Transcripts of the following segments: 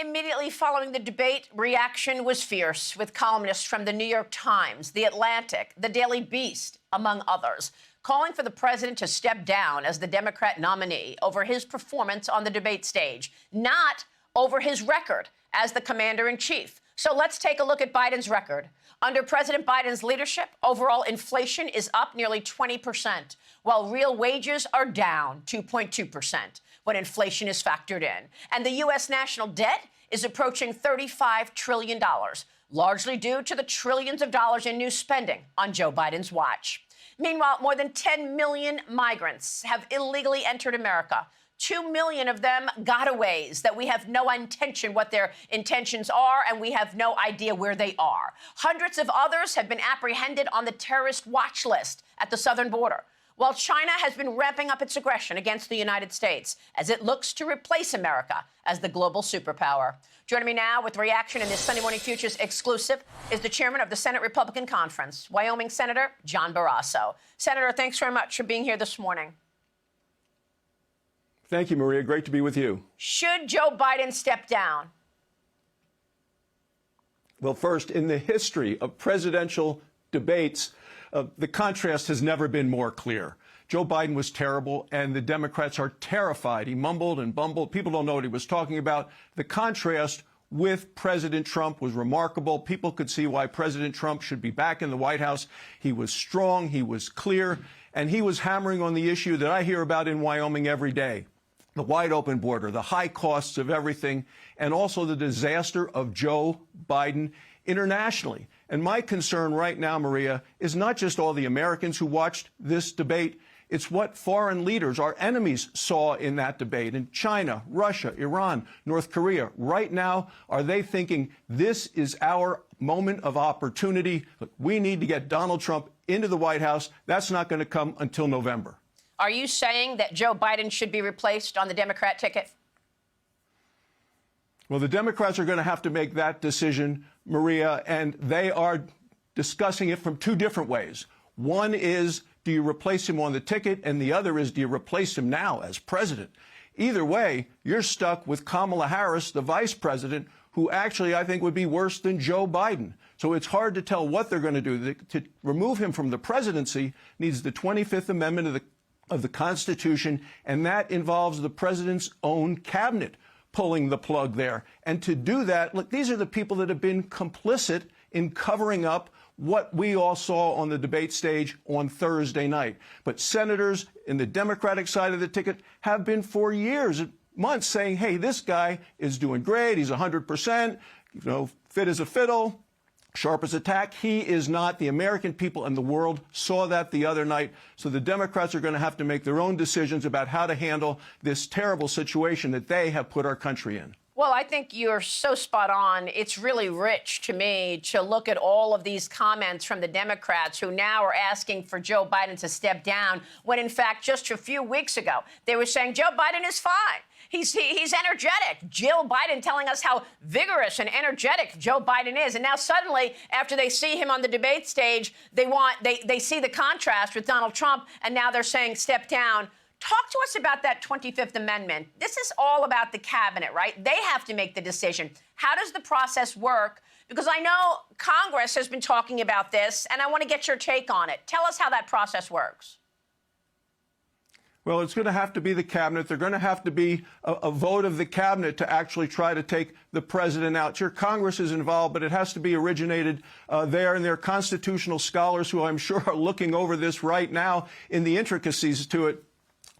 Immediately following the debate, reaction was fierce, with columnists from the New York Times, The Atlantic, The Daily Beast, among others, calling for the president to step down as the Democrat nominee over his performance on the debate stage, not over his record as the commander-in-chief. So let's take a look at Biden's record. Under President Biden's leadership, overall inflation is up nearly 20%, while real wages are down 2.2% when inflation is factored in. And the U.S. national debt is approaching $35 trillion, largely due to the trillions of dollars in new spending on Joe Biden's watch. Meanwhile, more than 10 million migrants have illegally entered America. 2 million of them gotaways that we have no intention what their intentions are, and we have no idea where they are. Hundreds of others have been apprehended on the terrorist watch list at the southern border, while China has been ramping up its aggression against the United States as it looks to replace America as the global superpower. Joining me now with reaction in this Sunday Morning Futures exclusive is the chairman of the Senate Republican Conference, Wyoming Senator John Barrasso. Senator, thanks very much for being here this morning. Thank you, Maria. Great to be with you. Should Joe Biden step down? Well, first, in the history of presidential debates, the contrast has never been more clear. Joe Biden was terrible, and the Democrats are terrified. He mumbled and bumbled. People don't know what he was talking about. The contrast with President Trump was remarkable. People could see why President Trump should be back in the White House. He was strong, he was clear, and he was hammering on the issue that I hear about in Wyoming every day: the wide open border, the high costs of everything, and also the disaster of Joe Biden internationally. And my concern right now, Maria, is not just all the Americans who watched this debate. It's what foreign leaders, our enemies, saw in that debate in China, Russia, Iran, North Korea. Right now, are they thinking this is our moment of opportunity? Look, we need to get Donald Trump into the White House. That's not going to come until November. Are you saying that Joe Biden should be replaced on the Democrat ticket? Well, the Democrats are going to have to make that decision, Maria, and they are discussing it from two different ways. One is, do you replace him on the ticket? And the other is, do you replace him now as president? Either way, you're stuck with Kamala Harris, the vice president, who actually I think would be worse than Joe Biden. So it's hard to tell what they're going to do. To remove him from the presidency needs the 25th Amendment of the Constitution, and that involves the president's own cabinet pulling the plug there. And to do that, look, these are the people that have been complicit in covering up what we all saw on the debate stage on Thursday night. But senators in the Democratic side of the ticket have been for years, months, saying, hey, this guy is doing great. He's 100%, fit as a fiddle, sharp as a tack. He is not. The American people and the world saw that the other night. So the Democrats are going to have to make their own decisions about how to handle this terrible situation that they have put our country in. Well, I think you're so spot on. It's really rich to me to look at all of these comments from the Democrats who now are asking for Joe Biden to step down, when, in fact, just a few weeks ago, they were saying Joe Biden is fine. He's energetic. Jill Biden telling us how vigorous and energetic Joe Biden is. And now suddenly, after they see him on the debate stage, they see the contrast with Donald Trump, and now they're saying step down. Talk to us about that 25th Amendment. This is all about the cabinet, right? They have to make the decision. How does the process work? Because I know Congress has been talking about this, and I want to get your take on it. Tell us how that process works. Well, it's going to have to be the cabinet. They're going to have to be a vote of the cabinet to actually try to take the president out. Sure, Congress is involved, but it has to be originated there. And there are constitutional scholars who I'm sure are looking over this right now in the intricacies to it.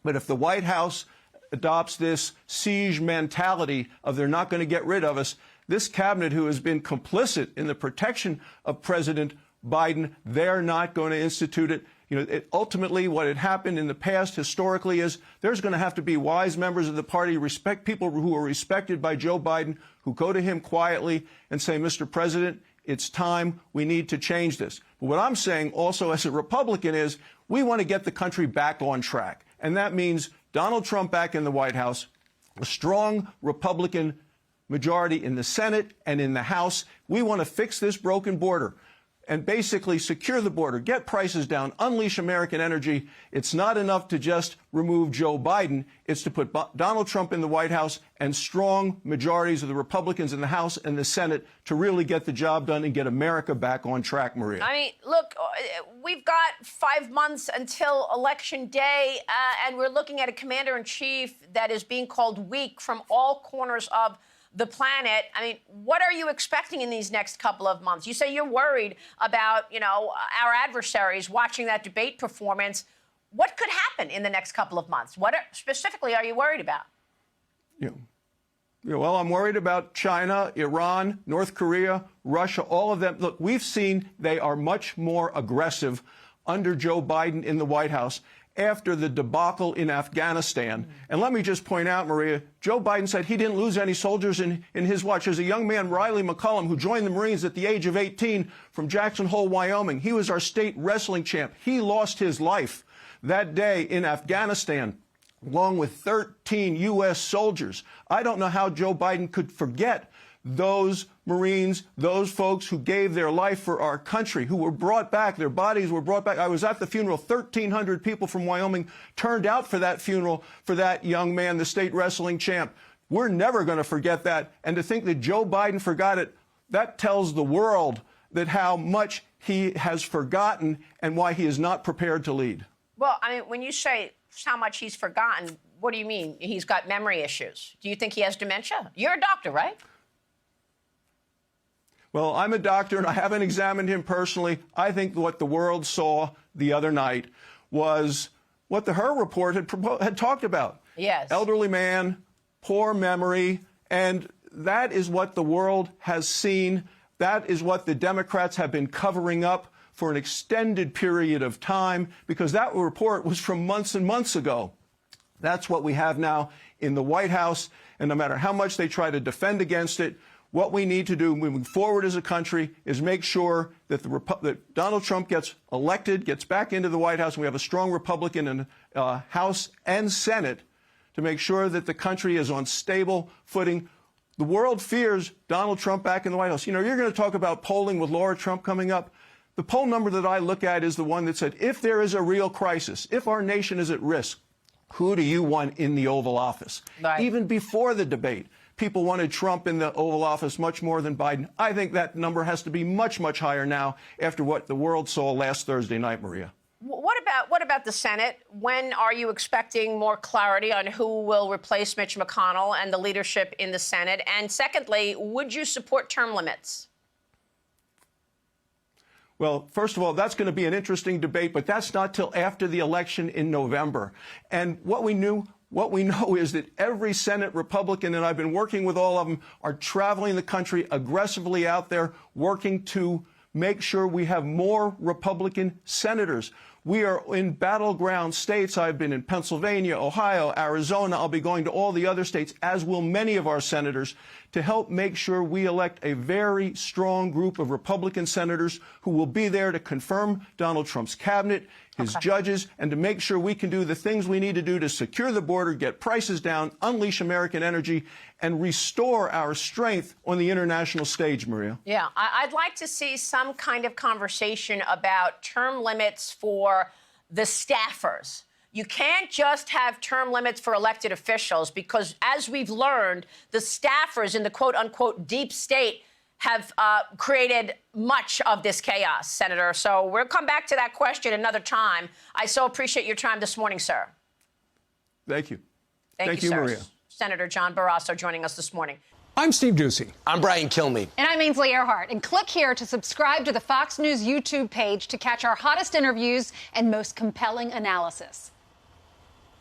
But if the White House adopts this siege mentality of they're not going to get rid of us, this cabinet, who has been complicit in the protection of President Biden, they're not going to institute it. Ultimately, what had happened in the past historically is there's going to have to be wise members of the party, people who are respected by Joe Biden, who go to him quietly and say, Mr. President, it's time. We need to change this. But what I'm saying also as a Republican is we want to get the country back on track. And that means Donald Trump back in the White House, a strong Republican majority in the Senate and in the House. We want to fix this broken border. and basically secure the border, get prices down, unleash American energy. It's not enough to just remove Joe Biden. It's to put Donald Trump in the White House and strong majorities of the Republicans in the House and the Senate to really get the job done and get America back on track, Maria. I mean, look, we've got 5 months until Election Day, and we're looking at a commander-in-chief that is being called weak from all corners of the planet. I mean, what are you expecting in these next couple of months? You say you're worried about, our adversaries watching that debate performance. What could happen in the next couple of months? What specifically are you worried about? Well, I'm worried about China, Iran, North Korea, Russia, all of them. Look, we've seen they are much more aggressive under Joe Biden in the White House after the debacle in Afghanistan. And let me just point out, Maria, Joe Biden said he didn't lose any soldiers in his watch. There's a young man, Riley McCollum, who joined the Marines at the age of 18 from Jackson Hole, Wyoming. He was our state wrestling champ. He lost his life that day in Afghanistan, along with 13 U.S. soldiers. I don't know how Joe Biden could forget those Marines, those folks who gave their life for our country, who were brought back, their bodies were brought back. I was at the funeral. 1,300 people from Wyoming turned out for that funeral for that young man, the state wrestling champ. We're never going to forget that. And to think that Joe Biden forgot it, that tells the world that how much he has forgotten and why he is not prepared to lead. Well, I mean, when you say how much he's forgotten, what do you mean? He's got memory issues. Do you think he has dementia? You're a doctor, right? Well, I'm a doctor, and I haven't examined him personally. I think what the world saw the other night was what the Her report had talked about. Yes. Elderly man, poor memory, and that is what the world has seen. That is what the Democrats have been covering up for an extended period of time, because that report was from months and months ago. That's what we have now in the White House, and no matter how much they try to defend against it, what we need to do moving forward as a country is make sure that that Donald Trump gets elected, gets back into the White House, and we have a strong Republican in House and Senate to make sure that the country is on stable footing. The world fears Donald Trump back in the White House. You're going to talk about polling with Laura Trump coming up. The poll number that I look at is the one that said, if there is a real crisis, if our nation is at risk, who do you want in the Oval Office? Right. Even before the debate, people wanted Trump in the Oval Office much more than Biden. I think that number has to be much, much higher now after what the world saw last Thursday night, Maria. What about the Senate? When are you expecting more clarity on who will replace Mitch McConnell and the leadership in the Senate? And secondly, would you support term limits? Well, first of all, that's going to be an interesting debate, but that's not till after the election in November. And what we know is that every Senate Republican, and I've been working with all of them, are traveling the country aggressively out there, working to make sure we have more Republican senators. We are in battleground states. I've been in Pennsylvania, Ohio, Arizona. I'll be going to all the other states, as will many of our senators, to help make sure we elect a very strong group of Republican senators who will be there to confirm Donald Trump's cabinet, his judges, and to make sure we can do the things we need to do to secure the border, get prices down, unleash American energy, and restore our strength on the international stage, Maria. Yeah, I'd like to see some kind of conversation about term limits for the staffers. You can't just have term limits for elected officials because, as we've learned, the staffers in the quote-unquote deep state have created much of this chaos, Senator. So we'll come back to that question another time. I so appreciate your time this morning, sir. Thank you. Thank you, sir. Maria. Senator John Barrasso joining us this morning. I'm Steve Doocy. I'm Brian Kilmeade. And I'm Ainsley Earhart. And click here to subscribe to the Fox News YouTube page to catch our hottest interviews and most compelling analysis.